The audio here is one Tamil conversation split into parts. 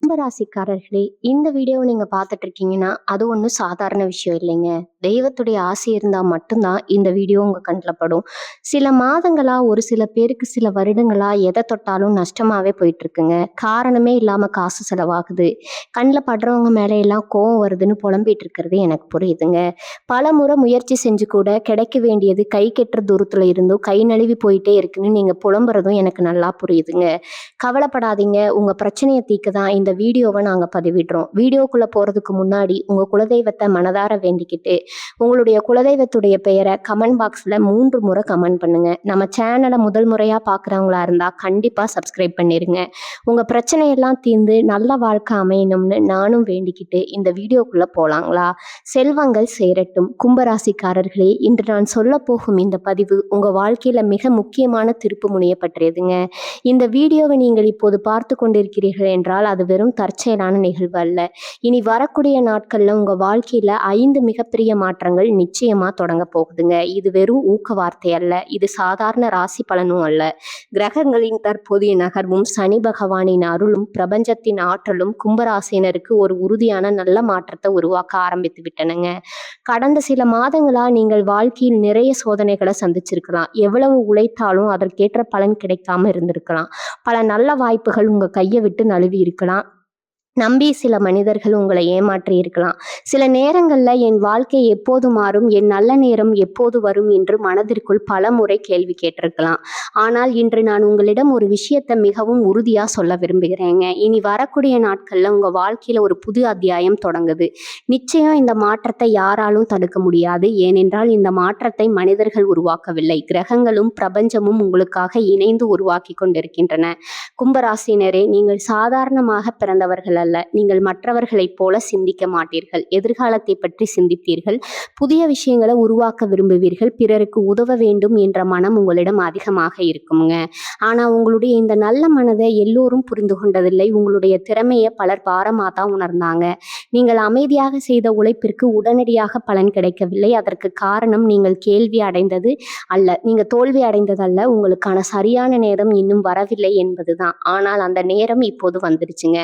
கும்பராசிக்காரர்களே, இந்த வீடியோவை நீங்க பார்த்துட்டு இருக்கீங்கன்னா, அது ஒண்ணும் சாதாரண விஷயம் இல்லைங்க. தெய்வத்துடைய ஆசை இருந்தா மட்டும் தான் இந்த வீடியோ உங்க கண்ல படும். சில மாதங்களா, ஒரு சில பேருக்கு சில வருடங்களா எத தொட்டாலும் நஷ்டமாவே போயிட்டு இருக்குங்க. காரணமே இல்லாம காசு செலவாகுது. கண்ல படுறவங்க மேல எல்லாம் கோவம் வருதுன்னு புலம்பிட்டு இருக்கிறது எனக்கு புரியுதுங்க. பலமுறை முயற்சி செஞ்சு கூட கிடைக்க வேண்டியது கை கெட்டுற தூரத்துல இருந்தும் கை நழுவி போயிட்டே இருக்குன்னு நீங்க புலம்புறதும் எனக்கு நல்லா புரியுதுங்க. கவலைப்படாதீங்க. உங்க பிரச்சனைய தீர்க்க தான் இந்த வீடியோவ நாங்க பதிவிடுறோம். வீடியோக்குள்ள போறதுக்கு முன்னாடி உங்க குலதெய்வத்த மனதார வேண்டிக்கிட்டு, உங்களுடைய குலதெய்வத்துடைய பெயர கமெண்ட் பாக்ஸ்ல 3 முறை கமெண்ட் பண்ணுங்க. நம்ம சேனல முதல் முறையா பார்க்குறவங்களா இருந்தா கண்டிப்பா சப்ஸ்கிரைப் பண்ணிருங்க. உங்க பிரச்சனையெல்லாம் தீர்ந்து நல்ல வாழ்க்கை அமையணும்னு நானும் வேண்டிக்கிட்டு இந்த வீடியோக்குள்ள போலாங்களா? செல்வங்கள் சேரட்டும். கும்பராசிக்காரர்களே, இன்று நான் சொல்லப் போகும் இந்த பதிவு உங்க வாழ்க்கையில மிக முக்கியமான திருப்பு முனைய பற்றியதுங்க. இந்த வீடியோவை நீங்கள் இப்போது பார்த்து கொண்டிருக்கிறீர்கள் என்றால் அது வெறும் தற்செயலான நிகழ்வு அல்ல. இனி வரக்கூடிய நாட்கள்ல உங்க வாழ்க்கையில 5 மிகப்பெரிய மாற்றங்கள் நிச்சயமா தொடங்க போகுதுங்க. இது வெறும் ஊக்க வார்த்தை அல்ல. இது சாதாரண ராசி பலனும் அல்ல. கிரகங்களின் தற்போதைய நகர்வும் சனி பகவானின் அருளும் பிரபஞ்சத்தின் ஆற்றலும் கும்பராசினருக்கு ஒரு உறுதியான நல்ல மாற்றத்தை உருவாக்க ஆரம்பித்து விட்டனங்க. கடந்த சில மாதங்களா நீங்கள் வாழ்க்கையில் நிறைய சோதனைகளை சந்திச்சிருக்கலாம். எவ்வளவு உழைத்தாலும் அதற்கேற்ற பலன் கிடைக்காம இருந்திருக்கலாம். பல நல்ல வாய்ப்புகள் உங்க கையை விட்டு நழுவி இருக்கலாம். நம்பி சில மனிதர்கள் உங்களை ஏமாற்றி இருக்கலாம். சில நேரங்கள்ல என் வாழ்க்கை எப்போது மாறும், என் நல்ல நேரம் எப்போது வரும் என்று மனதிற்குள் பல முறை கேள்வி கேட்டிருக்கலாம். ஆனால் இன்று நான் உங்களிடம் ஒரு விஷயத்தை மிகவும் உறுதியா சொல்ல விரும்புகிறேங்க. இனி வரக்கூடிய நாட்கள்ல உங்க வாழ்க்கையில ஒரு புது அத்தியாயம் தொடங்குது. நிச்சயம் இந்த மாற்றத்தை யாராலும் தடுக்க முடியாது. ஏனென்றால் இந்த மாற்றத்தை மனிதர்கள் உருவாக்கவில்லை. கிரகங்களும் பிரபஞ்சமும் உங்களுக்காக இணைந்து உருவாக்கி கொண்டிருக்கின்றன. கும்பராசினரே, நீங்கள் சாதாரணமாக பிறந்தவர்கள் அல்ல. நீங்கள் மற்றவர்களைப் போல சிந்திக்க மாட்டீர்கள். எதிர்காலத்தை பற்றி சிந்திப்பீர்கள். புதிய விஷயங்களை உருவாக்க விரும்புவீர்கள். பிறருக்கு உதவ வேண்டும் என்ற மனம் உங்களிடம் அதிகமாக இருக்குங்க. ஆனா உங்களுடைய இந்த நல்ல மனதை எல்லோரும் புரிந்து கொண்டதில்லை. உங்களுடைய திறமையை பலர் பாரமாக தான் உணர்ந்தாங்க. நீங்கள் அமைதியாக செய்த உழைப்பிற்கு உடனடியாக பலன் கிடைக்கவில்லை. அதற்கு காரணம் நீங்கள் கேள்வி அடைந்தது அல்ல, நீங்க தோல்வி அடைந்ததல்ல. உங்களுக்கான சரியான நேரம் இன்னும் வரவில்லை என்பதுதான். ஆனால் அந்த நேரம் இப்போது வந்துருச்சுங்க.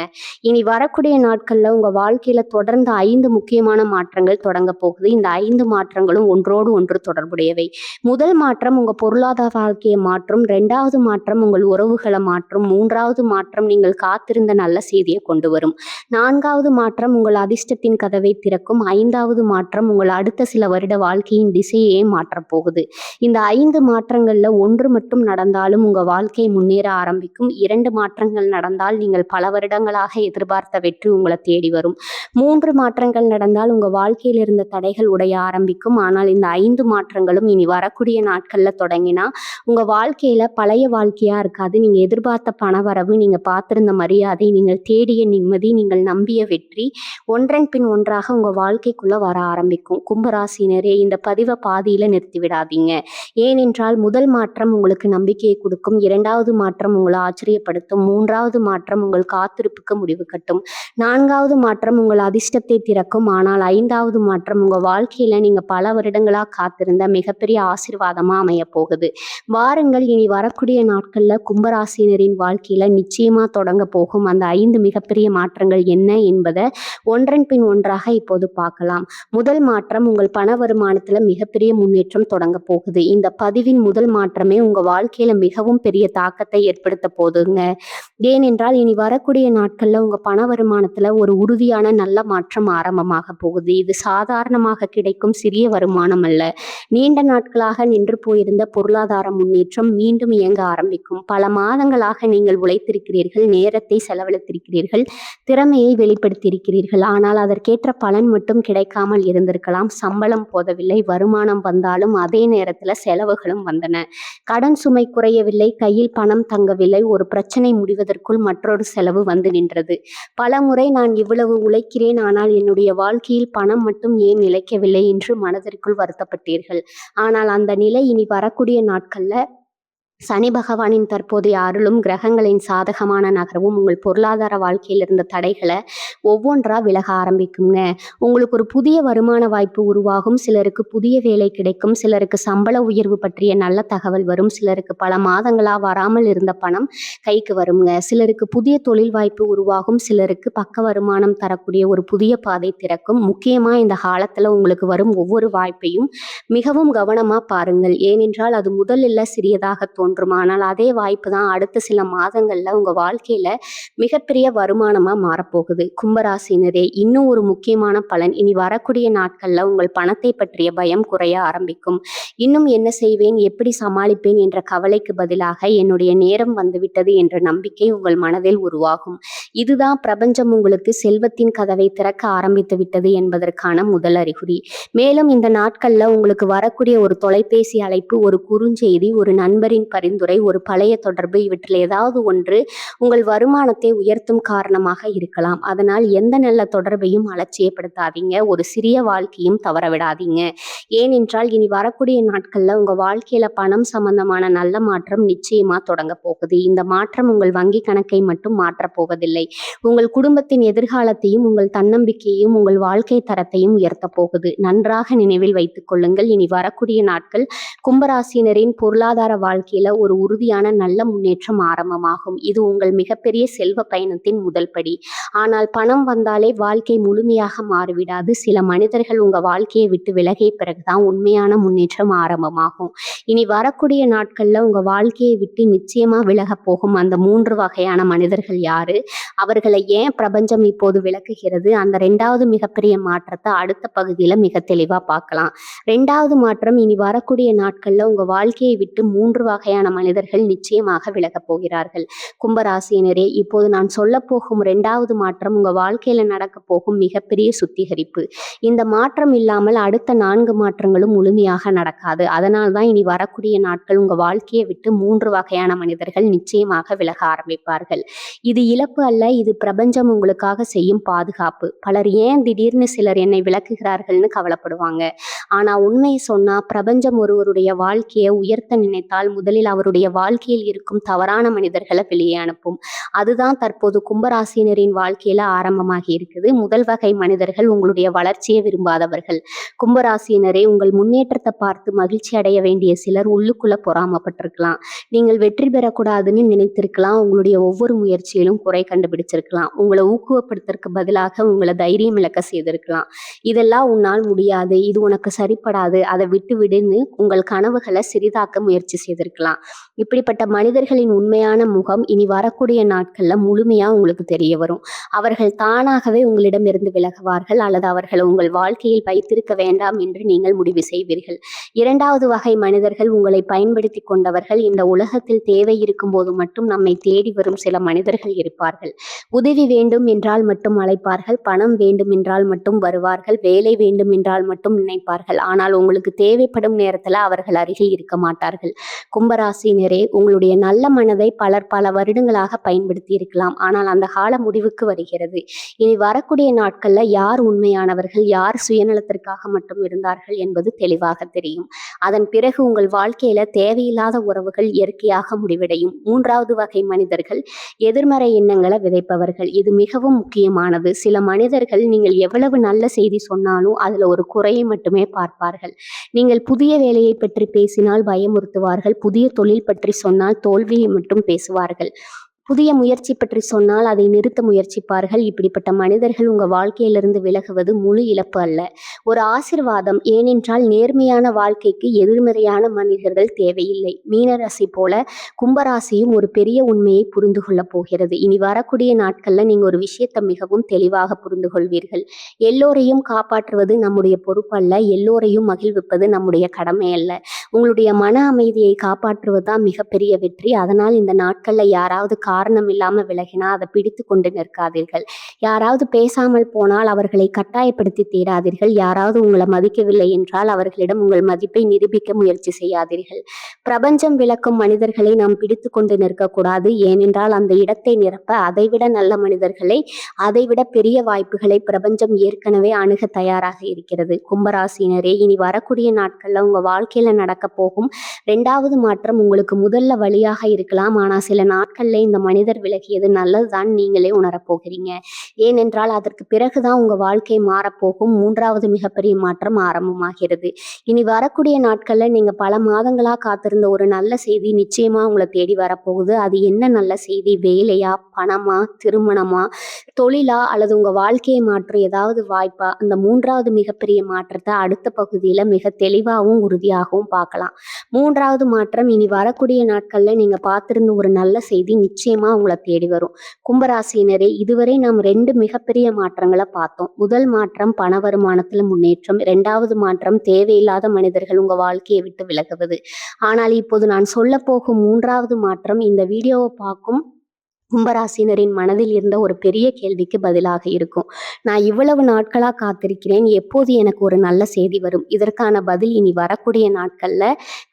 இனி வரக்கூடிய நாட்கள்ல உங்க வாழ்க்கையில தொடர்ந்து 5 முக்கியமான மாற்றங்கள் தொடங்க போகுது. இந்த 5 மாற்றங்களும் ஒன்றோடு ஒன்று தொடர்புடையவை. முதல் மாற்றம் உங்க பொருளாதார வாழ்க்கையை மாற்றும். 2வது மாற்றம் உங்கள் உறவுகளை மாற்றும். 3வது மாற்றம் நீங்கள் காத்திருந்த நல்ல செய்தியை கொண்டு வரும். 4வது மாற்றம் உங்கள் அதிர்ஷ்டத்தின் கதவை திறக்கும். 5வது மாற்றம் உங்கள் அடுத்த சில வருட வாழ்க்கையின் திசையே மாற்றப் போகுது. இந்த 5 மாற்றங்கள்ல ஒன்று மட்டும் நடந்தாலும் உங்க வாழ்க்கை முன்னேற ஆரம்பிக்கும். 2 மாற்றங்கள் நடந்தால் நீங்கள் பல வருடங்களாக எதிர்பார்த்த வெற்றி உங்களை தேடி வரும். 3 மாற்றங்கள் நடந்தால் உங்க வாழ்க்கையில் இருந்த தடைகள் உடைய ஆரம்பிக்கும். ஆனால் இந்த 5 மாற்றங்களும் இனி வரக்கூடிய நாட்கள்ல தொடங்கினா உங்க வாழ்க்கையில பழைய வாழ்க்கையா இருக்காது. நீங்க எதிர்பார்த்த பணவரவு, நீங்க பார்த்திருந்த மரியாதை, நீங்கள் தேடிய நிம்மதி, நீங்கள் நம்பிய வெற்றி ஒன்றன் பின் ஒன்றாக உங்க வாழ்க்கைக்குள்ள வர ஆரம்பிக்கும். கும்பராசினரே, இந்த பதிவை பாதியில நிறுத்தி விடாதீங்க. ஏனென்றால் முதல் மாற்றம் உங்களுக்கு நம்பிக்கையை கொடுக்கும். 2வது மாற்றம் உங்களை ஆச்சரியப்படுத்தும். 3வது மாற்றம் உங்கள் காத்திருப்புக்கு முடிவு கட்டும். 4வது மாற்றம் உங்கள் அதிர்ஷ்டத்தை திறக்கும். ஆனால் 5வது மாற்றம் உங்க வாழ்க்கையில நீங்க பல வருடங்களா காத்திருந்த மிகப்பெரிய ஆசீர்வாதமா அமைய போகுது. வாருங்கள், இனி வரக்கூடிய நாட்கள்ல கும்பராசினரின் வாழ்க்கையில நிச்சயமா தொடங்க போகும் அந்த 5 மிகப்பெரிய மாற்றங்கள் என்ன என்பதை ஒன்றன் பின் ஒன்றாக இப்போது பார்க்கலாம். முதல் மாற்றம், உங்கள் பண வருமானத்துல மிகப்பெரிய முன்னேற்றம் தொடங்க போகுது. இந்த பதிவின் முதல் மாற்றமே உங்க வாழ்க்கையில மிகவும் பெரிய தாக்கத்தை ஏற்படுத்த போதுங்க. ஏனென்றால் இனி வரக்கூடிய நாட்கள்ல உங்க பண வருமானத்துல ஒரு உறுதியான நல்ல மாற்றம் ஆரம்பமாக போகுது. இது சாதாரணமாக கிடைக்கும் சிறிய வருமானம் அல்ல. நீண்ட நாட்களாக நின்று போயிருந்த பொருளாதார முன்னேற்றம் மீண்டும் இயங்க ஆரம்பிக்கும். பல மாதங்களாக நீங்கள் உழைத்திருக்கிறீர்கள், நேரத்தை செலவழித்திருக்கிறீர்கள், திறமையை வெளிப்படுத்தியிருக்கிறீர்கள். ஆனால் அதற்கேற்ற பலன் மட்டும் கிடைக்காமல் இருந்திருக்கலாம். சம்பளம் போதவில்லை, வருமானம் வந்தாலும் அதே நேரத்துல செலவுகளும் வந்தன. கடன் சுமை குறையவில்லை, கையில் பணம் தங்கவில்லை. ஒரு பிரச்சனை முடிவதற்குள் மற்றொரு செலவு வந்து நின்றது. பல முறை நான் இவ்வளவு உழைக்கிறேன், ஆனால் என்னுடைய வாழ்க்கையில் பணம் மட்டும் ஏன் நிலைக்கவில்லை என்று மனதிற்குள் வருத்தப்பட்டீர்கள். ஆனால் அந்த நிலை இனி வரக்கூடிய நாட்கள்ல சனி பகவானின் தற்போதைய அருளும் கிரகங்களின் சாதகமான நகர்வும் உங்கள் பொருளாதார வாழ்க்கையில் இருந்த தடைகளை ஒவ்வொன்றா விலக ஆரம்பிக்குங்க. உங்களுக்கு ஒரு புதிய வருமான வாய்ப்பு உருவாகும். சிலருக்கு புதிய வேலை கிடைக்கும். சிலருக்கு சம்பள உயர்வு பற்றிய நல்ல தகவல் வரும். சிலருக்கு பல மாதங்களா வராமல் இருந்த பணம் கைக்கு வருங்க. சிலருக்கு புதிய தொழில் வாய்ப்பு உருவாகும். சிலருக்கு பக்க வருமானம் தரக்கூடிய ஒரு புதிய பாதை திறக்கும். முக்கியமா இந்த காலத்துல உங்களுக்கு வரும் ஒவ்வொரு வாய்ப்பையும் மிகவும் கவனமா பாருங்கள். ஏனென்றால் அது முதலில் சிறியதாக தோன்றும். ஆனால் அதே வாய்ப்பு தான் அடுத்த சில மாதங்கள்ல உங்க வாழ்க்கையில மிகப்பெரிய வருமானமா மாறப்போகுது. கும்பராசினரே, இன்னும் ஒரு முக்கியமான பலன், இனி வரக்கூடிய நாட்கள்ல உங்கள் பணத்தை பற்றிய பயம் குறைய ஆரம்பிக்கும். இன்னும் என்ன செய்வேன், எப்படி சமாளிப்பேன் என்ற கவலைக்கு பதிலாக என்னுடைய நேரம் வந்துவிட்டது என்ற நம்பிக்கை உங்கள் மனதில் உருவாகும். இதுதான் பிரபஞ்சம் உங்களுக்கு செல்வத்தின் கதவை திறக்க ஆரம்பித்து விட்டது என்பதற்கான முதல் அறிகுறி. மேலும் இந்த நாட்கள்ல உங்களுக்கு வரக்கூடிய ஒரு தொலைபேசி அழைப்பு, ஒரு குறுஞ்செய்தி, ஒரு நண்பரின் பரிந்துரை, ஒரு பழைய தொடர்பு, இவற்றில் ஏதாவது ஒன்று உங்கள் வருமானத்தை உயர்த்தும் காரணமாக இருக்கலாம். அதனால் எந்த நல்ல தொடர்பையும் அலட்சியப்படுத்தாதீங்க. ஒரு சிறிய வாழ்க்கையும் தவற விடாதீங்க. ஏனென்றால் இனி வரக்கூடிய நாட்கள்ல உங்க வாழ்க்கையில பணம் சம்பந்தமான நல்ல மாற்றம் நிச்சயமா தொடங்க போகுது. இந்த மாற்றம் உங்கள் வங்கி கணக்கை மட்டும் மாற்றப் போவதில்லை. உங்கள் குடும்பத்தின் எதிர்காலத்தையும் உங்கள் தன்னம்பிக்கையையும் உங்கள் வாழ்க்கை தரத்தையும் உயர்த்த போகுது. நன்றாக நினைவில் வைத்துக் கொள்ளுங்கள். இனி வரக்கூடிய நாட்கள் கும்பராசினரின் பொருளாதார வாழ்க்கையில ஒரு உறுதியான நல்ல முன்னேற்றம் ஆரம்பமாகும். இது உங்கள் மிகப்பெரிய செல்வ பயணத்தின் முதல் படி. ஆனால் பணம் வந்தாலே வாழ்க்கை முழுமையாக மாறிவிடாது. சில மனிதர்கள் உங்க வாழ்க்கையை விட்டு விலகிய பிறகுதான் உண்மையான முன்னேற்றம் ஆரம்பமாகும். இனி வரக்கூடிய நாட்கள்ல உங்க வாழ்க்கையை விட்டு நிச்சயமா விலக போகும் அந்த 3 வகையான மனிதர்கள் யாரு, அவர்களை ஏன் பிரபஞ்சம் இப்போது விளக்குகிறது, அந்த 2வது மிகப்பெரிய மாற்றத்தை அடுத்த பகுதியில மிக தெளிவா பார்க்கலாம். 2வது மாற்றம், இனி வரக்கூடிய நாட்கள்ல உங்க வாழ்க்கையை விட்டு 3 வகையான மனிதர்கள் நிச்சயமாக விலகப் போகிறார்கள். கும்பராசினரே, இப்போது நான் சொல்ல போகும் 2வது மாற்றம் உங்க வாழ்க்கையில நடக்க போகும் மிகப்பெரிய சுத்திகரிப்பு. இந்த மாற்றம் இல்லாமல் அடுத்த 4 மாற்றங்களும் முழுமையாக நடக்காது. அதனால் தான் இனி வரக்கூடிய நாட்கள் உங்க வாழ்க்கையை விட்டு 3 வகையான மனிதர்கள் நிச்சயமாக விலக ஆரம்பிப்பார்கள். இது இழப்பு அல்ல, இது பிரபஞ்சம் உங்களுக்காக செய்யும் பாதுகாப்பு. பலர் ஏன் திடீர்னு சிலர் என்னை விலக்குகிறார்கள்னு கவலைப்படுவாங்க. ஆனா உண்மையை சொன்னா, பிரபஞ்சம் ஒருவருடைய வாழ்க்கையை உயர்த்த நினைத்தால் முதலில் அவருடைய வாழ்க்கையில் இருக்கும் தவறான மனிதர்களை வெளியே அனுப்பும். அதுதான் தற்போது கும்பராசினரின் வாழ்க்கையில ஆரம்பமாகி இருக்குது. முதல் வகை மனிதர்கள் உங்களுடைய வளர்ச்சியை விரும்பாதவர்கள். கும்பராசினரே, உங்கள் முன்னேற்றத்தை பார்த்து மகிழ்ச்சி அடைய வேண்டிய சிலர் உள்ளுக்குள்ள பொறாமப்பட்டிருக்கலாம். நீங்கள் வெற்றி பெறக்கூடாதுன்னு நினைத்திருக்கலாம். உங்களுடைய ஒவ்வொரு முயற்சியிலும் குறை கண்டுபிடிச்சிருக்கலாம். உங்களை ஊக்குவப்படுத்துறதுக்கு பதிலாக உங்களை தைரியம் இழக்க செய்திருக்கலாம். இதெல்லாம் உன்னால் முடியாது, இது உனக்கு சரிப்படாது, அதை விட்டு விடுன்னு உங்கள் கனவுகளை சிறிதாக்க முயற்சி செய்திருக்கலாம். இப்படிப்பட்ட மனிதர்களின் உண்மையான முகம் இனி வரக்கூடிய நாட்கள்ல முழுமையா உங்களுக்கு தெரிய வரும். அவர்கள் தானாகவே உங்களிடமிருந்து விலகுவார்கள் அல்லது அவர்களை உங்கள் வாழ்க்கையில் வைத்திருக்க வேண்டாம் என்று நீங்கள் முடிவு செய்வீர்கள். 2வது வகை மனிதர்கள் உங்களை பயன்படுத்தி கொண்டவர்கள். இந்த உலகத்தில் தேவை இருக்கும் போது மட்டும் நம்மை தேடி வரும் சில மனிதர்கள் இருப்பார்கள். உதவி வேண்டும் என்றால் மட்டும் அழைப்பார்கள். பணம் வேண்டும் என்றால் மட்டும் வருவார்கள். வேலை வேண்டும் என்றால் மட்டும் நினைப்பார்கள். ஆனால் உங்களுக்கு தேவைப்படும் நேரத்துல அவர்கள் அருகில் இருக்க மாட்டார்கள். கும்பராசினரே, உங்களுடைய நல்ல மனதை பலர் பல வருடங்களாக பயன்படுத்தி இருக்கலாம். ஆனால் அந்த கால முடிவுக்கு வருகிறது. இனி வரக்கூடிய நாட்கள்ல யார் உண்மையானவர்கள், யார் சுயநலத்திற்காக மட்டும் இருந்தார்கள் என்பது தெளிவாக தெரியும். அதன் பிறகு உங்கள் வாழ்க்கையில தேவையில்லாத உறவுகள் இயற்கையாக முடிவடையும். 3வது வகை மனிதர்கள் எதிர்மறை எண்ணங்களை விதைப்பவர்கள். இது மிகவும் முக்கியமானது. சில மனிதர்கள் நீங்கள் எவ்வளவு நல்ல செய்தி சொன்னாலும் அதுல ஒரு குறையை மட்டுமே பார்ப்பார்கள். நீங்கள் புதிய வேலையை பற்றி பேசினால் பயமுறுத்துவார்கள். புதிய தொழில் பற்றி சொன்னால் தோல்வியை மட்டும் பேசுவார்கள். புதிய முயற்சி பற்றி சொன்னால் அதை நிறுத்த முயற்சிப்பார்கள். இப்படிப்பட்ட மனிதர்கள் உங்க வாழ்க்கையிலிருந்து விலகுவது முழு இழப்பு அல்ல, ஒரு ஆசீர்வாதம். ஏனென்றால் நேர்மையான வாழ்க்கைக்கு எதிர்மறையான மனிதர்கள் தேவையில்லை. மீனராசி போல கும்பராசியும் ஒரு பெரிய உண்மையை புரிந்து கொள்ள போகிறது. இனி வரக்கூடிய நாட்கள்ல நீங்க ஒரு விஷயத்தை மிகவும் தெளிவாக புரிந்து கொள்வீர்கள். எல்லோரையும் காப்பாற்றுவது நம்முடைய பொறுப்பு அல்ல, எல்லோரையும் மகிழ்விப்பது நம்முடைய கடமை அல்ல. உங்களுடைய மன அமைதியை காப்பாற்றுவதுதான் மிகப்பெரிய வெற்றி. அதனால் இந்த நாட்கள்ல யாராவது காரணம் இல்லாம விலகினா அதை பிடித்து கொண்டு நிற்காதீர்கள். யாராவது பேசாமல் போனால் அவர்களை கட்டாயப்படுத்தி தேடாதீர்கள். யாராவது உங்களை மதிக்கவில்லை என்றால் அவர்களிடம் உங்கள் மதிப்பை நிரூபிக்க முயற்சி செய்யாதீர்கள். பிரபஞ்சம் விளக்கும் மனிதர்களை நாம் பிடித்து கொண்டு நிற்கக்கூடாது. ஏனென்றால் அந்த இடத்தை நிரப்ப அதைவிட நல்ல மனிதர்களை, அதைவிட பெரிய வாய்ப்புகளை பிரபஞ்சம் ஏற்கனவே அணுக தயாராக இருக்கிறது. கும்பராசினரே, இனி வரக்கூடிய நாட்கள்ல உங்க வாழ்க்கையில நடக்க போகும் 2வது மாற்றம் உங்களுக்கு முதல்ல வழியாக இருக்கலாம். ஆனா சில நாட்கள்ல இந்த மனிதர் விலகியது நல்லதுதான் நீங்களே உணரப்போகிறீங்க. ஏனென்றால் அதற்கு பிறகுதான் உங்க வாழ்க்கை மாறப்போகும் 3வது மிகப்பெரிய மாற்றம் ஆரம்பமாகிறது. இனி வரக்கூடிய நாட்கள்ல நீங்க பல மாதங்களா காத்திருந்த ஒரு நல்ல செய்தி நிச்சயமா உங்களை தேடி வரப்போகுது. அது என்ன நல்ல செய்தி? வேலையா, பணமா, திருமணமா, தொழிலா, அல்லது உங்க வாழ்க்கையை மாற்றும் ஏதாவது வாய்ப்பா? அந்த 3வது மிகப்பெரிய மாற்றத்தை அடுத்த பகுதியில மிக தெளிவாகவும் உறுதியாகவும் பார்க்கலாம். 3வது மாற்றம் இனி வரக்கூடிய நாட்கள்ல நீங்க பார்த்திருந்த ஒரு நல்ல செய்தி நிச்சயமா உங்களை தேடி வரும். கும்பராசினரே, இதுவரை நாம் 2 மிகப்பெரிய மாற்றங்களை பார்த்தோம். முதல் மாற்றம் பண வருமானத்துல முன்னேற்றம். 2வது மாற்றம் தேவையில்லாத மனிதர்கள் உங்க வாழ்க்கையை விட்டு விலகுவது. ஆனால் இப்போது நான் சொல்ல போகும் 3வது மாற்றம் இந்த வீடியோவை பார்க்கும் கும்பராசினரின் மனதில் இருந்த ஒரு பெரிய கேள்விக்கு பதிலாக இருக்கும். நான் இவ்வளவு நாட்களா காத்திருக்கிறேன், எப்போது எனக்கு ஒரு நல்ல செய்தி வரும்? இதற்கான பதில் இனி வரக்கூடிய நாட்கள்ல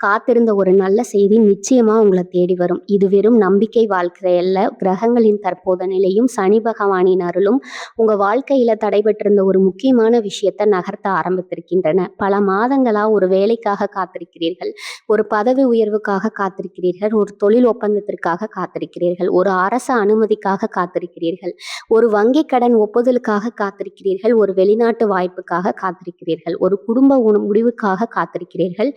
காத்திருந்த ஒரு நல்ல செய்தி நிச்சயமா உங்களை தேடி வரும். இது வெறும் நம்பிக்கை வாழ்க்கை அல்ல. கிரகங்களின் தற்போத நிலையும் சனி பகவானின் அருளும் உங்க வாழ்க்கையில தடைபட்டிருந்த ஒரு முக்கியமான விஷயத்தை நகர்த்த ஆரம்பித்திருக்கின்றன. பல மாதங்களா ஒரு வேலைக்காக காத்திருக்கிறீர்கள், ஒரு பதவி உயர்வுக்காக காத்திருக்கிறீர்கள், ஒரு தொழில் ஒப்பந்தத்திற்காக காத்திருக்கிறீர்கள், ஒரு அரசு அனுமதிக்காக காத்திருக்கிறீர்கள், ஒரு வங்கி கடன் ஒப்புதலுக்காக காத்திருக்கிறீர்கள், ஒரு வெளிநாட்டு வாய்ப்புக்காக காத்திருக்கிறீர்கள், ஒரு குடும்ப முடிவுக்காக காத்திருக்கிறீர்கள்,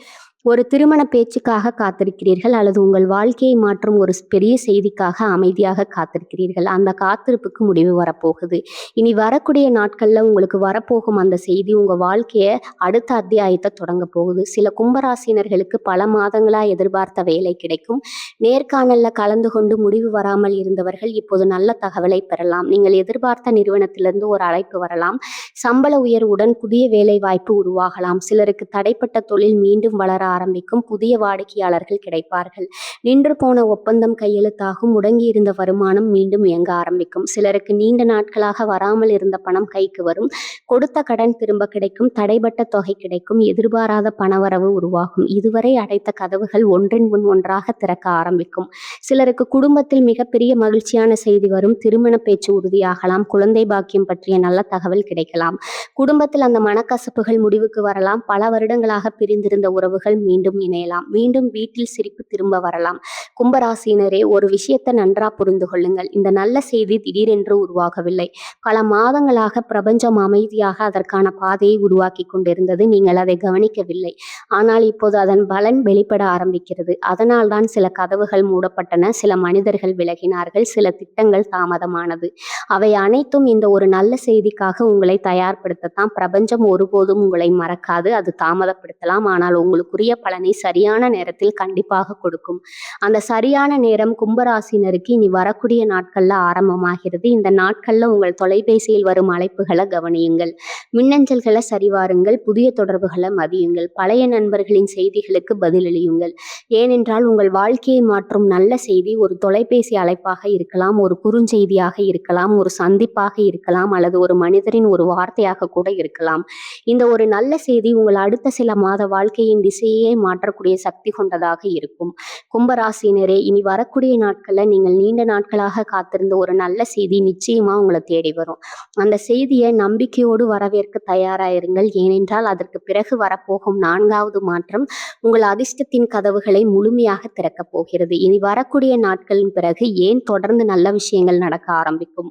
ஒரு திருமண பேச்சுக்காக காத்திருக்கிறீர்கள், அல்லது உங்கள் வாழ்க்கையை மாற்றும் ஒரு பெரிய செய்திக்காக அமைதியாக காத்திருக்கிறீர்கள். அந்த காத்திருப்புக்கு முடிவு வரப்போகுது. இனி வரக்கூடிய நாட்கள்ல உங்களுக்கு வரப்போகும் அந்த செய்தி உங்க வாழ்க்கைய அடுத்த அத்தியாயத்தை தொடங்க போகுது. சில கும்பராசினர்களுக்கு பல மாதங்களா எதிர்பார்த்த வேலை கிடைக்கும். நேர்காணல்ல கலந்து கொண்டு முடிவு வராமல் இருந்தவர்கள் இப்போது நல்ல தகவலை பெறலாம். நீங்கள் எதிர்பார்த்த நிறுவனத்திலிருந்து ஒரு அழைப்பு வரலாம். சம்பள உயர்வுடன் புதிய வேலை வாய்ப்பு உருவாகலாம். சிலருக்கு தடைப்பட்ட தொழில் மீண்டும் வளர ஆரம்பிக்கும். புதிய வாடிக்கையாளர்கள் கிடைப்பார்கள். நின்று போன ஒப்பந்தம் கையெழுத்தாகும். முடங்கி இருந்த வருமானம் மீண்டும் இயங்க ஆரம்பிக்கும். சிலருக்கு நீண்ட நாட்களாக வராமல் இருந்த பணம் கைக்கு வரும். கொடுத்த கடன் திரும்ப கிடைக்கும். தடைப்பட்ட தொகை கிடைக்கும். எதிர்பாராத பணவரவு உருவாகும். இதுவரை அடைத்த கதவுகள் ஒன்றின் முன் ஒன்றாக திறக்க ஆரம்பிக்கும். சிலருக்கு குடும்பத்தில் மிகப்பெரிய மகிழ்ச்சியான செய்தி வரும். திருமண பேச்சு உறுதியாகலாம். குழந்தை பாக்கியம் பற்றிய நல்ல தகவல் கிடைக்கலாம். குடும்பத்தில் அந்த மனக்கசப்புகள் முடிவுக்கு வரலாம். பல வருடங்களாக பிரிந்திருந்த உறவுகள் மீண்டும் இணையலாம். மீண்டும் வீட்டில் சிரிப்பு திரும்ப வரலாம். கும்பராசினரே, ஒரு விஷயத்தை நன்றா புரிந்து கொள்ளுங்கள். இந்த நல்ல செய்தி திடீரென்று உருவாகவில்லை. பல மாதங்களாக பிரபஞ்சம் அமைதியாக அதற்கான பாதையை உருவாக்கி கொண்டிருந்தது. நீங்கள் அதை கவனிக்கவில்லை. ஆனால் இப்போது அதன் பலன் வெளிப்பட ஆரம்பிக்கிறது. அதனால்தான் சில கதவுகள் மூடப்பட்டன, சில மனிதர்கள் விலகினார்கள், சில திட்டங்கள் தாமதமானது. அவை அனைத்தும் இந்த ஒரு நல்ல செய்திக்காக உங்களை தயார்படுத்தத்தான். பிரபஞ்சம் ஒருபோதும் உங்களை மறக்காது. அது தாமதப்படுத்தலாம், ஆனால் உங்களுக்குரிய பலனை சரியான நேரத்தில் கண்டிப்பாக கொடுக்கும். அந்த சரியான நேரம் கும்பராசினருக்கு இனி வரக்கூடிய நாட்கள்ல ஆரம்பமாகிறது. இந்த நாட்கள்ல உங்கள் தொலைபேசியில் வரும் அழைப்புகளை கவனியுங்கள். மின்னஞ்சல்களை சரிவாருங்கள். புதிய தொடர்புகளை மதியுங்கள். பழைய நண்பர்களின் செய்திகளுக்கு பதிலளியுங்கள். ஏனென்றால் உங்கள் வாழ்க்கையை மாற்றும் நல்ல செய்தி ஒரு தொலைபேசி அழைப்பாக இருக்கலாம், ஒரு குறுஞ்செய்தியாக இருக்கலாம், ஒரு சந்திப்பாக இருக்கலாம், அல்லது ஒரு மனிதரின் ஒரு வார்த்தையாக கூட இருக்கலாம். இந்த ஒரு நல்ல செய்தி உங்கள் அடுத்த சில மாத வாழ்க்கையின் திசையே மாற்றக்கூடிய சக்தி கொண்டதாக இருக்கும். கும்பராசினரே, இனி வரக்கூடிய நாட்கள்ல நீங்கள் நீண்ட நாட்களாக காத்திருந்த ஒரு நல்ல செய்தி நிச்சயமா உங்களை தேடி வரும். அந்த செய்தியை நம்பிக்கையோடு வரவேற்க தயாராயிருங்கள். ஏனென்றால் அதற்கு பிறகு வரப்போகும் 4வது மாற்றம் உங்கள் அதிர்ஷ்டத்தின் கதவுகளை முழுமையாக திறக்கப் போகிறது. இனி வரக்கூடிய நாட்களின் பிறகு ஏன் தொடர்ந்து நல்ல விஷயங்கள் நடக்க ஆரம்பிக்கும்,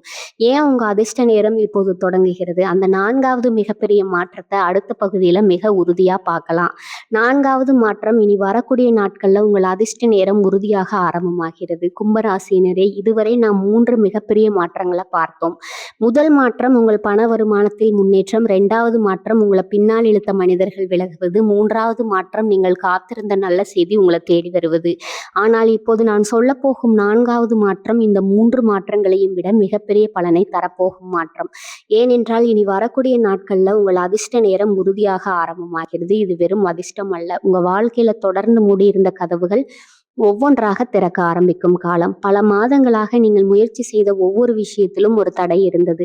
ஏன் உங்க அதிர்ஷ்ட நேரம் இப்போது தொடங்குகிறது, அந்த 4வது மிகப்பெரிய மாற்றத்தை அடுத்த பகுதியில மிக உறுதியா பார்க்கலாம். 4வது மாற்றம் இனி வரக்கூடிய நாட்கள்ல உங்கள் அதிர்ஷ்ட நேரம் உறுதியாக ஆரம்பமாகிறது. கும்பராசினரே, இதுவரை நாம் 3 மிகப்பெரிய மாற்றங்களை பார்த்தோம். முதல் மாற்றம் உங்கள் பண வருமானத்தில் முன்னேற்றம். 2வது மாற்றம் உங்களை பின்னால் இழுத்த மனிதர்கள் விலகுவது. 3வது மாற்றம் நீங்கள் காத்திருந்த நல்ல செய்தி உங்களை தேடி வருவது. ஆனால் இப்போது நான் சொல்ல போகும் 4வது மாற்றம் இந்த 3 மாற்றங்களையும் விட மிகப்பெரிய பலனை தரப்போகும் மாற்றம். ஏனென்றால் இனி வரக்கூடிய நாட்கள்ல உங்கள் அதிர்ஷ்ட நேரம் உறுதியாக ஆரம்பமாகிறது. இது வெறும் அதிர்ஷ்டம் அல்ல. உங்க வாழ்க்கையில தொடர்ந்து மூடியிருந்த கதவுகள் ஒவ்வொன்றாக திறக்க ஆரம்பிக்கும் காலம். பல மாதங்களாக நீங்கள் முயற்சி செய்த ஒவ்வொரு விஷயத்திலும் ஒரு தடை இருந்தது.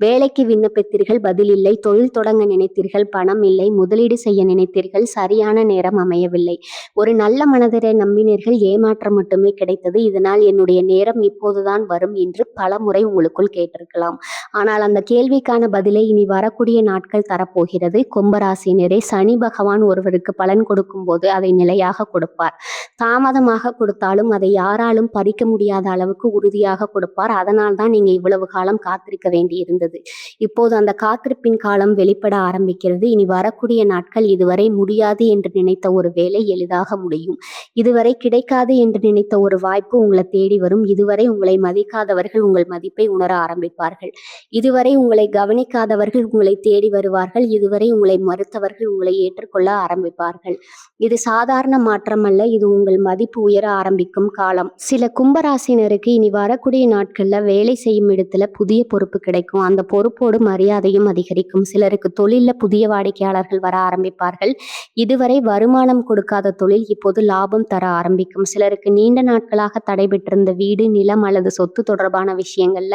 வேலைக்கு விண்ணப்பித்தீர்கள், பதில் இல்லை. தொழில் தொடங்க நினைத்தீர்கள், பணம் இல்லை. முதலீடு செய்ய நினைத்தீர்கள், சரியான நேரம் அமையவில்லை. ஒரு நல்ல மனதரை நம்பினீர்கள், ஏமாற்றம் மட்டுமே கிடைத்தது. இதனால் என்னுடைய நேரம் இப்போதுதான் வரும் என்று பலமுறை உங்களுக்குள் கேட்டிருக்கலாம். ஆனால் அந்த கேள்விக்கான பதிலை இனி வரக்கூடிய நாட்கள் தரப்போகிறது. கும்பராசினரே, சனி பகவான் ஒருவருக்கு பலன் கொடுக்கும்போது அதை நிலையாக கொடுப்பார். தாமதமாக கொடுத்தாலும் அதை யாராலும் பறிக்க முடியாத அளவுக்கு உறுதியாக கொடுப்பார். அதனால் தான் நீங்க இவ்வளவு காலம் காத்திருக்க வேண்டி இருந்தது. இப்போது அந்த காத்திருப்பின் காலம் வெளிப்பட ஆரம்பிக்கிறது. இனி வரக்கூடிய நாட்கள் இதுவரை முடியாது என்று நினைத்த ஒரு வேலை எளிதாக முடியும். இதுவரை கிடைக்காது என்று நினைத்த ஒரு வாய்ப்பு உங்களை தேடி வரும். இதுவரை உங்களை மதிக்காதவர்கள் உங்கள் மதிப்பை உணர ஆரம்பிப்பார்கள். இதுவரை உங்களை கவனிக்காதவர்கள் உங்களை தேடி வருவார்கள். இதுவரை உங்களை மறுத்தவர்கள் உங்களை ஏற்றுக்கொள்ள ஆரம்பிப்பார்கள். இது சாதாரண மாற்றம் அல்ல, இது உங்கள் மதிப்பு உயர ஆரம்பிக்கும் காலம். சில கும்பராசினருக்கு இனி வரக்கூடிய நாட்கள்ல வேலை செய்யும் இடத்துல புதிய பொறுப்பு கிடைக்கும். அந்த பொறுப்போடு மரியாதையும் அதிகரிக்கும். சிலருக்கு தொழில்ல புதிய வாடிக்கையாளர்கள் வர ஆரம்பிப்பார்கள். இதுவரை வருமானம் கொடுக்காத தொழில் இப்போது லாபம் தர ஆரம்பிக்கும். சிலருக்கு நீண்ட நாட்களாக தடைபெற்றிருந்த வீடு, நிலம் அல்லது சொத்து தொடர்பான விஷயங்கள்ல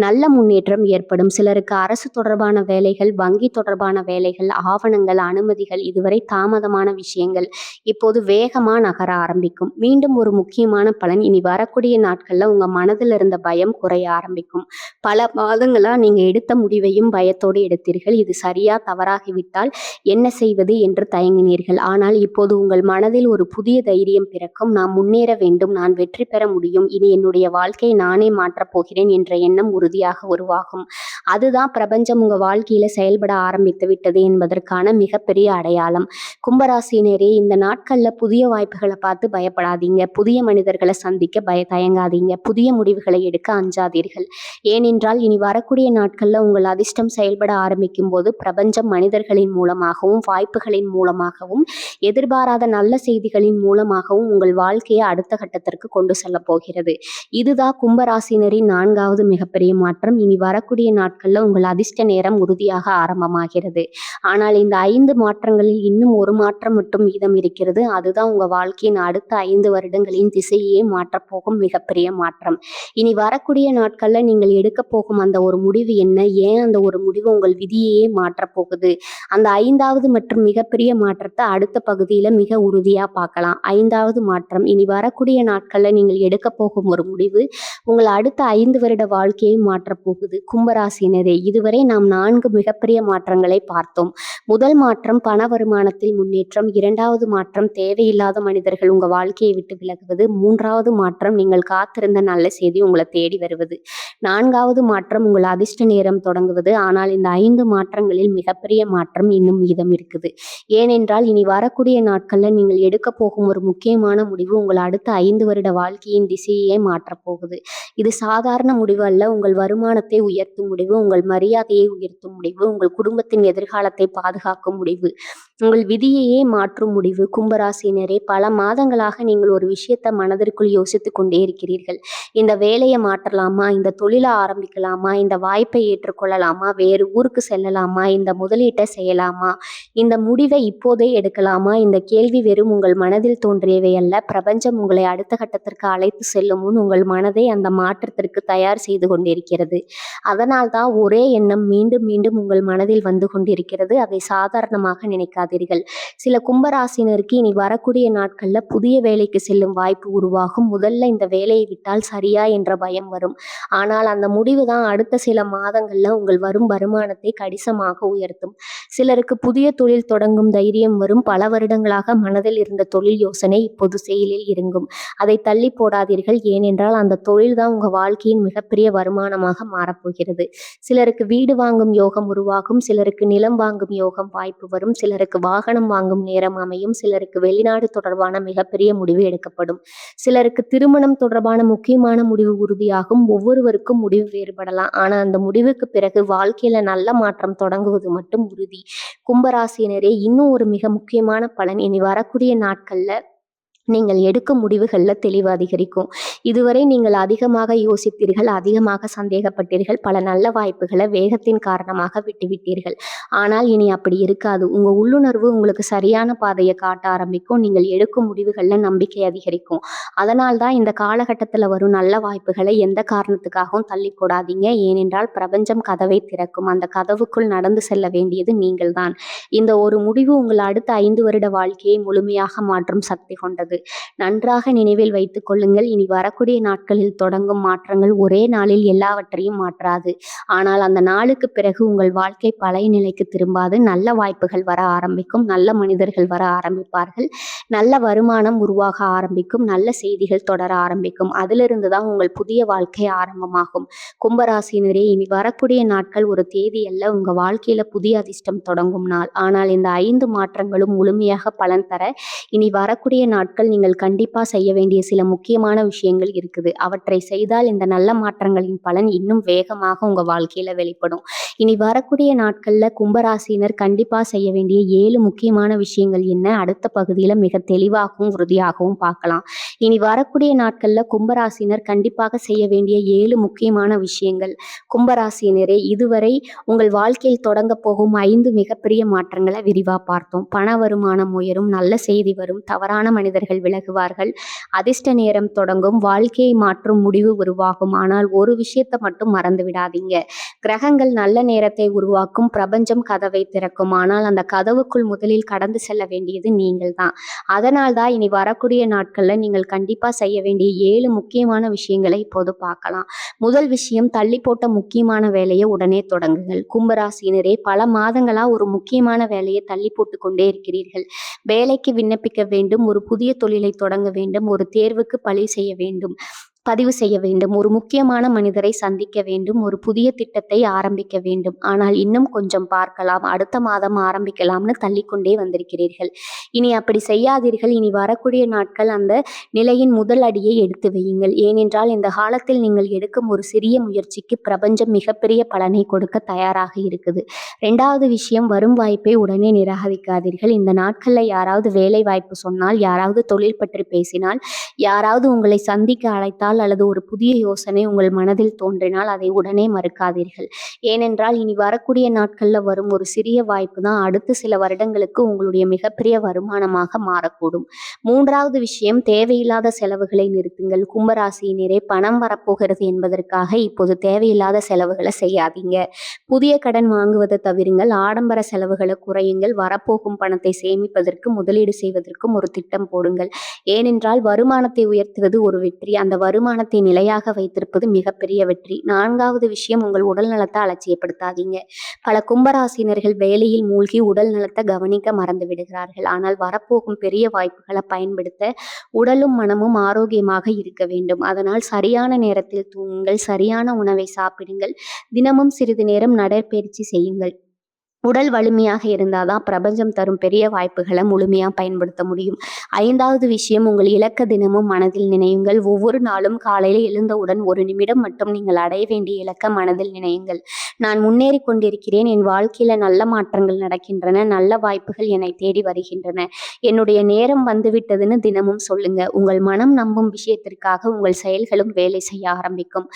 நல்ல முன்னேற்றம் ஏற்படும். சிலருக்கு அரசு தொடர்பான வேலைகள், வங்கி தொடர்பான வேலைகள், ஆவணங்கள், அனுமதிகள், இதுவரை தாமதமான விஷயங்கள் இப்போது வேகமா நகர ஆரம்பிக்கும். மீண்டும் ஒரு முக்கியமான பலன், இனி வரக்கூடிய நாட்கள்ல உங்க மனதில் இருந்த பயம் குறைய ஆரம்பிக்கும். பல மாதங்களா நீங்க எடுத்த முடிவையும் பயத்தோடு எடுத்தீர்கள். இது சரியா தவறாகிவிட்டால் என்ன செய்வது என்று தயங்கினீர்கள். ஆனால் இப்போது உங்கள் மனதில் ஒரு புதிய தைரியம் பிறக்கும். நான் முன்னேற வேண்டும், நான் வெற்றி பெற முடியும், இனி என்னுடைய வாழ்க்கையை நானே மாற்றப் போகிறேன் என்ற எண்ணம் உறுதியாக உருவாகும். அதுதான் பிரபஞ்சம் உங்க வாழ்க்கையில செயல்பட ஆரம்பித்து விட்டது என்பதற்கான மிகப்பெரிய அடையாளம். கும்பராசினரே, இந்த நாட்கள்ல புதிய வாய்ப்புகளை பார்த்து பயப்படாதீங்க. புதிய மனிதர்களை சந்திக்க தயங்காதீங்க. புதிய முடிவுகளை எடுக்க அஞ்சாதீர்கள். ஏனென்றால் இனி வரக்கூடிய நாட்கள்ல உங்கள் அதிர்ஷ்டம் செயல்பட ஆரம்பிக்கும் போது பிரபஞ்சம் மனிதர்களின் மூலமாகவும், வாய்ப்புகளின் மூலமாகவும், எதிர்பாராத நல்ல செய்திகளின் மூலமாகவும் உங்கள் வாழ்க்கையை அடுத்த கட்டத்திற்கு கொண்டு செல்ல போகிறது. இதுதான் கும்பராசினரின் 4வது மிகப்பெரிய மாற்றம். இனி வரக்கூடிய நாட்கள்ல உங்கள் அதிர்ஷ்ட நேரம் உறுதியாக ஆரம்பமாகிறது. ஆனால் இந்த 5 மாற்றங்களில் இன்னும் ஒரு மாற்றம் மட்டும் மீதம் இருக்கிறது. அதுதான் உங்க வாழ்க்கையின் அடுத்த 5 வருடங்களின் திசையே மாற்றப்போகும் மிகப்பெரிய மாற்றம். இனி வரக்கூடிய நாட்கள்ல நீங்கள் எடுக்க போகும் அந்த ஒரு முடிவு என்ன? ஏன் அந்த ஒரு முடிவு உங்கள் விதியையே மாற்றப் போகுது? அந்த 5வது மற்றும் மிகப்பெரிய மாற்றத்தை அடுத்த பகுதியில மிக உறுதியா பார்க்கலாம். 5வது மாற்றம், இனி வரக்கூடிய நாட்கள்ல நீங்கள் எடுக்க போகும் ஒரு முடிவு உங்கள் அடுத்த 5 வருட வாழ்க்கையை மாற்றப் போகுது. கும்பராசினரே, இதுவரை நாம் 4 மிகப்பெரிய மாற்றங்களை பார்த்தோம். முதல் மாற்றம் பண வருமானத்தில் முன்னேற்றம். 2வது மாற்றம் தேவையில்லாத மனிதர்கள் உங்க வாழ்க்கையை விட்டு விலகுவது. 3வது மாற்றம் நீங்கள் காத்திருந்த நல்ல செய்தி உங்களை தேடி வருவது. 4வது மாற்றம் உங்கள் அதிர்ஷ்ட நேரம் தொடங்குவது. ஆனால் இந்த 5 மாற்றங்களில் மிகப்பெரிய மாற்றம் இன்னும் மீதம் இருக்குது. ஏனென்றால் இனி வரக்கூடிய நாட்கள்ல நீங்கள் எடுக்க போகும் ஒரு முக்கியமான முடிவு உங்கள் அடுத்த 5 வருட வாழ்க்கையின் திசையே மாற்றப் போகுது. இது சாதாரண முடிவு அல்ல. உங்கள் வருமானத்தை உயர்த்தும் முடிவு, உங்கள் மரியாதையை உயர்த்தும் முடிவு, உங்கள் குடும்பத்தின் எதிர்காலத்தை பாதுகாக்கும் முடிவு, உங்கள் விதியையே மாற்றும் முடிவு. கும்பராசினரே, பல மாதங்களாக நீங்கள் ஒரு விஷயத்தை மனதிற்குள் யோசித்துக் கொண்டே இருக்கிறீர்கள். இந்த வேலையை மாற்றலாமா? இந்த தொழிலை ஆரம்பிக்கலாமா? இந்த வாய்ப்பை ஏற்றுக்கொள்ளலாமா? வேறு ஊருக்கு செல்லலாமா? இந்த முதலீட்டை செய்யலாமா? இந்த முடிவை இப்போதே எடுக்கலாமா? இந்த கேள்வி வெறும் உங்கள் மனதில் தோன்றியவை அல்ல. பிரபஞ்சம் உங்களை அடுத்த கட்டத்திற்கு அழைத்து செல்லும் முன் உங்கள் மனதை அந்த மாற்றத்திற்கு தயார் செய்து கொண்டிருக்கிறது. அதனால் தான் ஒரே எண்ணம் மீண்டும் மீண்டும் உங்கள் மனதில் வந்து கொண்டிருக்கிறது. அதை சாதாரணமாக நினைக்காதீர்கள். சில கும்பராசினருக்கு இனி வரக்கூடிய நாட்கள்ல புதிய வேலைக்கு செல்லும் வாய்ப்பு உருவாகும். முதல்ல இந்த வேலையை விட்டால் சரியா என்ற பயம் வரும். ஆனால் அந்த முடிவு தான் அடுத்த சில மாதங்கள்ல உங்கள் வரும் வருமானத்தை கணிசமாக உயர்த்தும். சிலருக்கு புதிய தொழில் தொடங்கும் தைரியம் வரும். பல வருடங்களாக மனதில் இருந்த தொழில் யோசனை இப்போது செயலில் இறங்கும். அதை தள்ளி போடாதீர்கள். ஏனென்றால் அந்த தொழில் தான் உங்க வாழ்க்கையின் மிகப்பெரிய வருமானமாக மாறப்போகிறது. சிலருக்கு வீடு வாங்கும் யோகம் உருவாகும். சிலருக்கு நிலம் வாங்கும் யோகம் வாய்ப்பு வரும். சிலருக்கு வாகனம் வாங்கும் நேரம் அமையும். சிலருக்கு வெளிநாடு தொடர்பான மிகப்பெரிய முடிவு எடுக்கப்படும். சிலருக்கு திருமணம் தொடர்பான முக்கியமான முடிவு உறுதியாகும். ஒவ்வொருவருக்கும் முடிவு வேறுபடலாம். ஆனா அந்த முடிவுக்கு பிறகு வாழ்க்கையில நல்ல மாற்றம் தொடங்குவது மட்டும் உறுதி. கும்பராசினரே, இன்னும் ஒரு மிக முக்கியமான பலன், இனி வரக்கூடிய நாட்கள்ல நீங்கள் எடுக்கும் முடிவுகள்ல தெளிவு அதிகரிக்கும். இதுவரை நீங்கள் அதிகமாக யோசித்தீர்கள், அதிகமாக சந்தேகப்பட்டீர்கள், பல நல்ல வாய்ப்புகளை வேகத்தின் காரணமாக விட்டுவிட்டீர்கள். ஆனால் இனி அப்படி இருக்காது. உங்க உள்ளுணர்வு உங்களுக்கு சரியான பாதையை காட்ட ஆரம்பிக்கும். நீங்கள் எடுக்கும் முடிவுகள்ல நம்பிக்கை அதிகரிக்கும். அதனால் தான் இந்த காலகட்டத்தில் வரும் நல்ல வாய்ப்புகளை எந்த காரணத்துக்காகவும் தள்ளி போடாதீங்க. ஏனென்றால் பிரபஞ்சம் கதவை திறக்கும். அந்த கதவுக்குள் நடந்து செல்ல வேண்டியது நீங்கள்தான். இந்த ஒரு முடிவு உங்கள் அடுத்த 5 வருட வாழ்க்கையை முழுமையாக மாற்றும் சக்தி கொண்டது. நன்றாக நினைவில் வைத்துக் கொள்ளுங்கள். இனி வரக்கூடிய நாட்களில் தொடங்கும் மாற்றங்கள் ஒரே நாளில் எல்லாவற்றையும் மாற்றாது. ஆனால் அந்த நாளுக்கு பிறகு உங்கள் வாழ்க்கை பழைய நிலைக்கு திரும்பாது. நல்ல வாய்ப்புகள் வர ஆரம்பிக்கும். நல்ல மனிதர்கள் வர ஆரம்பிப்பார்கள். நல்ல வருமானம் உருவாக ஆரம்பிக்கும். நல்ல செய்திகள் தொடர ஆரம்பிக்கும். அதிலிருந்து தான் உங்கள் புதிய வாழ்க்கை ஆரம்பமாகும். கும்பராசினரே, இனி வரக்கூடிய நாட்கள் ஒரு தேதி அல்ல, உங்க வாழ்க்கையில புதிய அதிர்ஷ்டம் தொடங்கும் நாள். ஆனால் இந்த 5 மாற்றங்களும் முழுமையாக பலன் தர இனி வரக்கூடிய நாட்கள் நீங்கள் கண்டிப்பா செய்ய வேண்டிய சில முக்கியமான விஷயங்கள் இருக்குது. அவற்றை செய்தால் இந்த நல்ல மாற்றங்களின் பலன் இன்னும் வேகமாக உங்க வாழ்க்கையில வெளிப்படும். இனி வரக்கூடிய நாட்கள்ல கும்பராசினர் கண்டிப்பா செய்ய வேண்டிய 7 முக்கியமான விஷயங்கள் என்ன, அடுத்த பகுதியில மிக தெளிவாகவும் உறுதியாகவும் பார்க்கலாம். இனி வரக்கூடிய நாட்கள்ல கும்பராசினர் கண்டிப்பாக செய்ய வேண்டிய 7 முக்கியமான விஷயங்கள். கும்பராசினரே, இதுவரை உங்கள் வாழ்க்கையில் தொடங்க போகும் 5 மிகப்பெரிய மாற்றங்களை விரிவா பார்த்தோம். பண வருமானம் உயரும், நல்ல செய்தி வரும், தவறான மனிதர்கள் விலகுவார்கள், அதிர்ஷ்ட நேரம் தொடங்கும், வாழ்க்கையை மாற்றும் முடிவு உருவாகும். ஆனால் ஒரு விஷயத்தை மட்டும் மறந்து விடாதீங்க. கிரகங்கள் நல்ல நேரத்தை உருவாக்கும், பிரபஞ்சம் கதவை திறக்கும். ஆனால் அந்த கதவுக்குள் முதலில் கடந்து செல்ல வேண்டியது நீங்கள் தான். அதனால் தான் இனி வரக்கூடிய நாட்கள்ல நீங்கள் கண்டிப்பா செய்ய வேண்டிய 7 முக்கியமான விஷயங்களை இப்போது பார்க்கலாம். முதல் விஷயம், தள்ளி போட்ட முக்கியமான வேலையை உடனே தொடங்குங்கள். கும்பராசினரே, பல மாதங்களா ஒரு முக்கியமான வேலையை தள்ளி போட்டு கொண்டே இருக்கிறீர்கள். வேலைக்கு விண்ணப்பிக்க வேண்டும், ஒரு புதிய தொழிலை தொடங்க வேண்டும், ஒரு தேர்வுக்கு பதிவு செய்ய வேண்டும், ஒரு முக்கியமான மனிதரை சந்திக்க வேண்டும், ஒரு புதிய திட்டத்தை ஆரம்பிக்க வேண்டும். ஆனால் இன்னும் கொஞ்சம் பார்க்கலாம், அடுத்த மாதம் ஆரம்பிக்கலாம்னு தள்ளிக்கொண்டே வந்திருக்கிறீர்கள். இனி அப்படி செய்யாதீர்கள். இனி வரக்கூடிய நாட்கள் அந்த நிலையின் முதல் அடியை எடுத்து வையுங்கள். ஏனென்றால் இந்த காலத்தில் நீங்கள் எடுக்கும் ஒரு சிறிய முயற்சிக்கு பிரபஞ்சம் மிகப்பெரிய பலனை கொடுக்க தயாராக இருக்குது. 2வது விஷயம், வரும் வாய்ப்பை உடனே நிராகரிக்காதீர்கள். இந்த நாட்களில் யாராவது வேலை வாய்ப்பு சொன்னால், யாராவது தொழில் பற்றி பேசினால், யாராவது உங்களை சந்திக்க அழைத்தால் அல்லது ஒரு புதிய யோசனை உங்கள் மனதில் தோன்றினால் அதை உடனே மறுக்காதீர்கள். ஏனென்றால் இனி வரக்கூடிய நாட்களில் வரும் ஒரு சிறிய வாய்ப்பு தான் அடுத்த சில வருடங்களுக்கு உங்களுடைய மிகப்பெரிய வருமானமாக மாறக்கூடும். 3வது விஷயம், தேவையில்லாத செலவுகளை நிறுத்துங்கள். கும்பராசியினரே, பணம் வரப்போகிறது என்பதற்காக இப்போது தேவையில்லாத செலவுகளை செய்யாதீங்க. புதிய கடன் வாங்குவதை தவிருங்கள். ஆடம்பர செலவுகளை குறையுங்கள். வரப்போகும் பணத்தை சேமிப்பதற்கு, முதலீடு செய்வதற்கும் ஒரு திட்டம் போடுங்கள். ஏனென்றால் வருமானத்தை உயர்த்துவது ஒரு வெற்றி, அந்த வருமானத்தை நிலையாக வைத்திருப்பது மிகப்பெரிய வெற்றி. 4வது விஷயம், உங்கள் உடல் நலத்தை அலட்சியப்படுத்தாதீங்க. பல கும்பராசினர்கள் வேலையில் மூழ்கி உடல் நலத்தை கவனிக்க மறந்து விடுகிறார்கள். ஆனால் வரப்போகும் பெரிய வாய்ப்புகளை பயன்படுத்த உடலும் மனமும் ஆரோக்கியமாக இருக்க வேண்டும். அதனால் சரியான நேரத்தில் தூங்குங்கள், சரியான உணவை சாப்பிடுங்கள், தினமும் சிறிது நேரம் நடைப்பயிற்சி செய்யுங்கள். உடல் வலிமையாக இருந்தால் தான் பிரபஞ்சம் தரும் பெரிய வாய்ப்புகளை முழுமையாக பயன்படுத்த முடியும். 5வது விஷயம், உங்கள் இலக்க தினமும் மனதில் நினையுங்கள். ஒவ்வொரு நாளும் காலையில் எழுந்தவுடன் 1 நிமிடம் மட்டும் நீங்கள் அடைய வேண்டிய இலக்க மனதில் நினையுங்கள். நான் முன்னேறி கொண்டிருக்கிறேன், என் வாழ்க்கையில் நல்ல மாற்றங்கள் நடக்கின்றன, நல்ல வாய்ப்புகள் என்னை தேடி வருகின்றன, என்னுடைய நேரம் வந்துவிட்டதுன்னு தினமும் சொல்லுங்க. உங்கள் மனம் நம்பும் விஷயத்திற்காக உங்கள் செயல்களும் வேலை செய்ய ஆரம்பிக்கும்.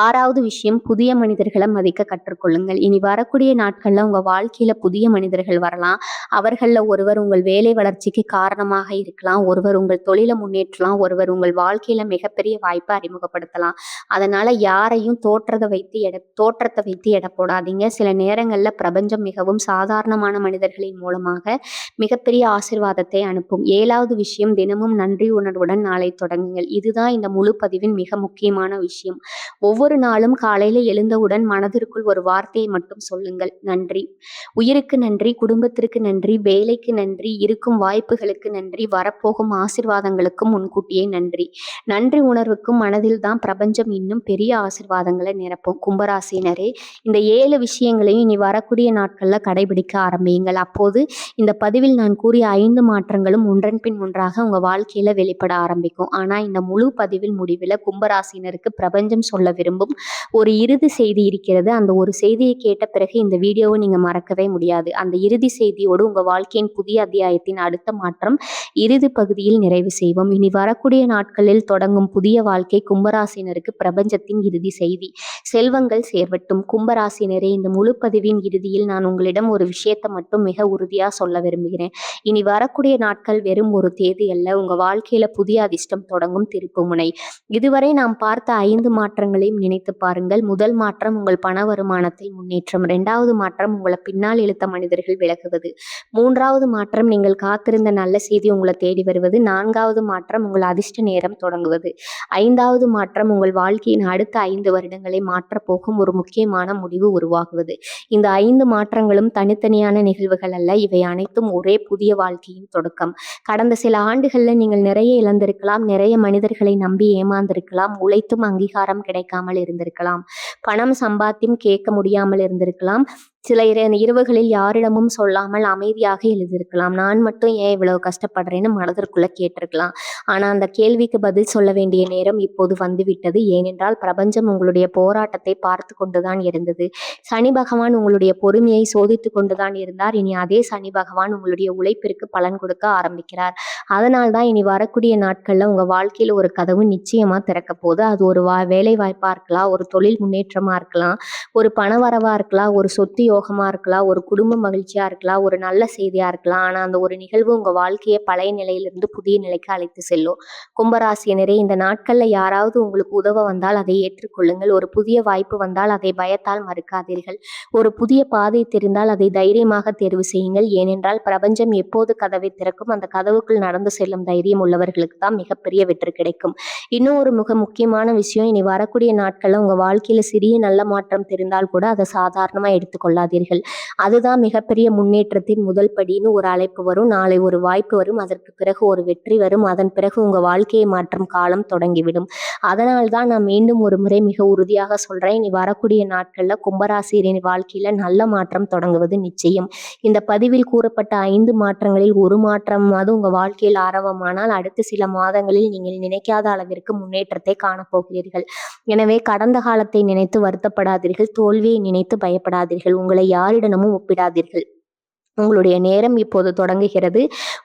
6வது விஷயம், புதிய மனிதர்களை மதிக்க கற்றுக்கொள்ளுங்கள். இனி வரக்கூடிய நாட்களில் உங்கள் வாழ்க்கையில் புதிய மனிதர்கள் வரலாம். அவர்களில் ஒருவர் உங்கள் வேலை வளர்ச்சிக்கு காரணமாக இருக்கலாம், ஒருவர் உங்கள் தொழிலை முன்னேற்றலாம், ஒருவர் உங்கள் வாழ்க்கையில மிகப்பெரிய வாய்ப்பை அறிமுகப்படுத்தலாம். அதனால யாரையும் தோற்றத்தை வைத்து எடை போடாதீங்க. சில நேரங்களில் பிரபஞ்சம் மிகவும் சாதாரணமான மனிதர்களின் மூலமாக மிகப்பெரிய ஆசீர்வாதத்தை அனுப்பும். 7வது விஷயம், தினமும் நன்றி உணர்வுடன் நாளை தொடங்குங்கள். இதுதான் இந்த முழு பதிவின் மிக முக்கியமான விஷயம். ஒவ்வொரு நாளும் காலையில் எழுந்தவுடன் மனதிற்குள் ஒரு வார்த்தையை மட்டும் சொல்லுங்கள். நன்றி. உயிருக்கு நன்றி, குடும்பத்திற்கு நன்றி, வேலைக்கு நன்றி, இருக்கும் வாய்ப்புகளுக்கு நன்றி, வரப்போகும் ஆசீர்வாதங்களுக்கும் முன்கூட்டியே நன்றி. நன்றி உணர்வுக்கும் மனதில் தான் பிரபஞ்சம் இன்னும் பெரிய ஆசீர்வாதங்களை நிரப்பும். கும்பராசினரே, இந்த 7 விஷயங்களையும் இனி வரக்கூடிய நாட்களில் கடைபிடிக்க ஆரம்பியுங்கள். அப்போது இந்த பதிவில் நான் கூறிய 5 மாற்றங்களும் ஒன்றன் பின் ஒன்றாக உங்கள் வாழ்க்கையில் வெளிப்பட ஆரம்பிக்கும். ஆனால் இந்த முழு பதிவில் முடிவில் கும்பராசினருக்கு பிரபஞ்சம் சொல்ல விரும்பும் ஒரு இறுதி செய்தி இருக்கிறது. அந்த ஒரு செய்தியை கேட்ட பிறகு இந்த வீடியோவை நீங்கள் மறக்க மறக்கவே முடியாது. அந்த இறுதி செய்தியோடு உங்க வாழ்க்கையின் புதிய அத்தியாயத்தின் அடுத்த மாற்றம் இறுதி பகுதியில் நிறைவு செய்வோம். இனி வரக்கூடிய நாட்களில் தொடங்கும் புதிய வாழ்க்கை கும்பராசினருக்கு பிரபஞ்சத்தின் இறுதி செய்தி. செல்வங்கள் சேர்வட்டும். கும்பராசினரே, இந்த முழு பதிவின் இறுதியில் நான் உங்களிடம் ஒரு விஷயத்தை மட்டும் மிக உறுதியா சொல்ல விரும்புகிறேன். இனி வரக்கூடிய நாட்கள் வெறும் ஒரு தேதி அல்ல, உங்க வாழ்க்கையில புதிய அதிர்ஷ்டம் தொடங்கும் திருப்புமுனை. இதுவரை நாம் பார்த்த 5 மாற்றங்களையும் நினைத்து பாருங்கள். முதல் மாற்றம் உங்கள் பண வருமானத்தில் முன்னேற்றம். 2வது மாற்றம் உங்களை பின்னால் இழுத்த மனிதர்கள் விலகுவது. 3வது மாற்றம் நீங்கள் காத்திருந்த நல்ல செய்தி உங்களை தேடி வருவது. 4வது மாற்றம் உங்கள் அதிர்ஷ்ட நேரம் தொடங்குவது. 5வது மாற்றம் உங்கள் வாழ்க்கையின் அடுத்த 5 வருடங்களை மாற்றப் போகும் ஒரு முக்கியமான முடிவு உருவாகுவது. இந்த 5 மாற்றங்களும் தனித்தனியான நிகழ்வுகள் அல்ல, இவை அனைத்தும் ஒரே புதிய வாழ்க்கையின் தொடக்கம். கடந்த சில ஆண்டுகள்ல நீங்கள் நிறைய இழந்திருக்கலாம், நிறைய மனிதர்களை நம்பி ஏமாந்திருக்கலாம், உழைத்தும் அங்கீகாரம் கிடைக்காமல் இருந்திருக்கலாம், பணம் சம்பாத்தியம் கேட்க முடியாமல் இருந்திருக்கலாம், சில இரவுகளில் யாரிடமும் சொல்லாமல் அமைதியாக எழுதியிருக்கலாம். நான் மட்டும் ஏன் இவ்வளவு கஷ்டப்படுறேன்னு மனதிற்குள்ள கேட்டிருக்கலாம். ஆனா அந்த கேள்விக்கு பதில் சொல்ல வேண்டிய நேரம் இப்போது வந்துவிட்டது. ஏனென்றால் பிரபஞ்சம் உங்களுடைய போராட்டத்தை பார்த்து கொண்டுதான் இருந்தது. சனி பகவான் உங்களுடைய பொறுமையை சோதித்து கொண்டுதான் இருந்தார். இனி அதே சனி பகவான் உங்களுடைய உழைப்பிற்கு பலன் கொடுக்க ஆரம்பிக்கிறார். அதனால்தான் இனி வரக்கூடிய நாட்கள்ல உங்க வாழ்க்கையில ஒரு கதவு நிச்சயமா திறக்க போகுது. அது ஒரு வேலை வாய்ப்பா இருக்கலாம், ஒரு தொழில் முன்னேற்றமா இருக்கலாம், ஒரு பணவரவா இருக்கலாம், ஒரு சொத்து யோகமா இருக்கலாம், ஒரு குடும்ப மகிழ்ச்சியா இருக்கலாம், ஒரு நல்ல செய்தியா இருக்கலாம். ஆனா அந்த ஒரு நிகழ்வு உங்க வாழ்க்கையை பழைய நிலையிலிருந்து புதிய நிலைக்கு அழைத்து செல்லும். கும்பராசினரே, இந்த நாட்கள்ல யாராவது உங்களுக்கு உதவ வந்தால் அதை ஏற்றுக்கொள்ளுங்கள். ஒரு புதிய வாய்ப்பு வந்தால் அதை பயத்தால் மறுக்காதீர்கள். ஒரு புதிய பாதை தெரிந்தால் அதை தைரியமாக தேர்வு செய்யுங்கள். ஏனென்றால் பிரபஞ்சம் எப்போது கதவை திறக்கும், அந்த கதவுக்குள் நடந்து செல்லும் தைரியம் உள்ளவர்களுக்கு தான் மிகப்பெரிய வெற்றி கிடைக்கும். இன்னும் ஒரு மிக முக்கியமான விஷயம், இனி வரக்கூடிய நாட்கள்ல உங்க வாழ்க்கையில சிறிய நல்ல மாற்றம் தெரிந்தால் கூட அதை சாதாரணமா எடுத்துக்கொள்ளாதீர்கள். அதுதான் மிகப்பெரிய முன்னேற்றத்தின் முதல் படின்னு ஒரு அழைப்பு வரும். நாளை ஒரு வாய்ப்பு வரும், அதற்கு பிறகு ஒரு வெற்றி வரும், அதன் பிறகு உங்க வாழ்க்கையை மாற்றும் காலம் தொடங்கிவிடும். அதனால்தான் நான் மீண்டும் ஒரு முறை மிக உறுதியாக சொல்றேன், இனி வரக்கூடிய நாட்கள்ல கும்பராசிரியரின் வாழ்க்கையில நல்ல மாற்றம் தொடங்குவது நிச்சயம். இந்த பதிவில் கூறப்பட்ட 5 மாற்றங்களில் ஒரு மாற்றமாவது உங்க வாழ்க்கையில் ஆரம்பமானால் அடுத்த சில மாதங்களில் நீங்கள் நினைக்காத அளவிற்கு முன்னேற்றத்தை காணப்போகிறீர்கள். எனவே கடந்த காலத்தை நினைத்து வருத்தப்படாதீர்கள், தோல்வியை நினைத்து பயப்படாதீர்கள், உங்களை யாரிடமும் ஒப்பிடாதீர்கள். உங்களுடைய நேரம் இப்போது தொடங்குகிறது.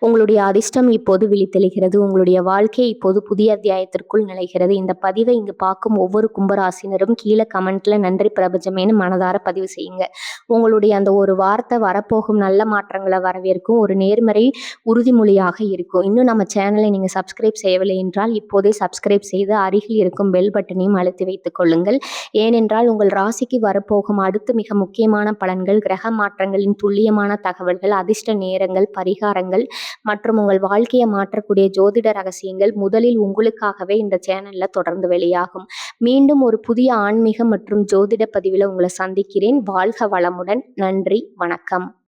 உங்களுடைய அதிர்ஷ்டம் இப்போது விழித்தெழுகிறது. உங்களுடைய வாழ்க்கை இப்போது புதிய அத்தியாயத்திற்குள் நுழைகிறது. இந்த பதிவை இங்கு பார்க்கும் ஒவ்வொரு கும்பராசினரும் கீழே கமெண்ட்ல நன்றி பிரபஞ்சமேன்னு மனதார பதிவு செய்யுங்க. உங்களுடைய அந்த ஒரு வார்த்தை வரப்போகும் நல்ல மாற்றங்களை வரவேற்கும் ஒரு நேர்மறை உறுதிமொழியாக இருக்கும். இன்னும் நம்ம சேனலை நீங்க சப்ஸ்கிரைப் செய்யவில்லை என்றால் இப்போதே சப்ஸ்கிரைப் செய்து அருகில் இருக்கும் பெல் பட்டனையும் அழுத்தி வைத்துக் கொள்ளுங்கள். ஏனென்றால் உங்கள் ராசிக்கு வரப்போகும் அடுத்து மிக முக்கியமான பலன்கள், கிரக மாற்றங்களின் துல்லியமான தகவல்கள், அதிர்ஷ்ட நேரங்கள், பரிகாரங்கள் மற்றும் உங்கள் வாழ்க்கையை மாற்றக்கூடிய ஜோதிட ரகசியங்கள் முதலில் உங்களுக்காகவே இந்த சேனல்ல தொடர்ந்து வெளியாகும். மீண்டும் ஒரு புதிய ஆன்மீக மற்றும் ஜோதிட பதிவில் உங்களை சந்திக்கிறேன். வாழ்க வளமுடன். நன்றி, வணக்கம்.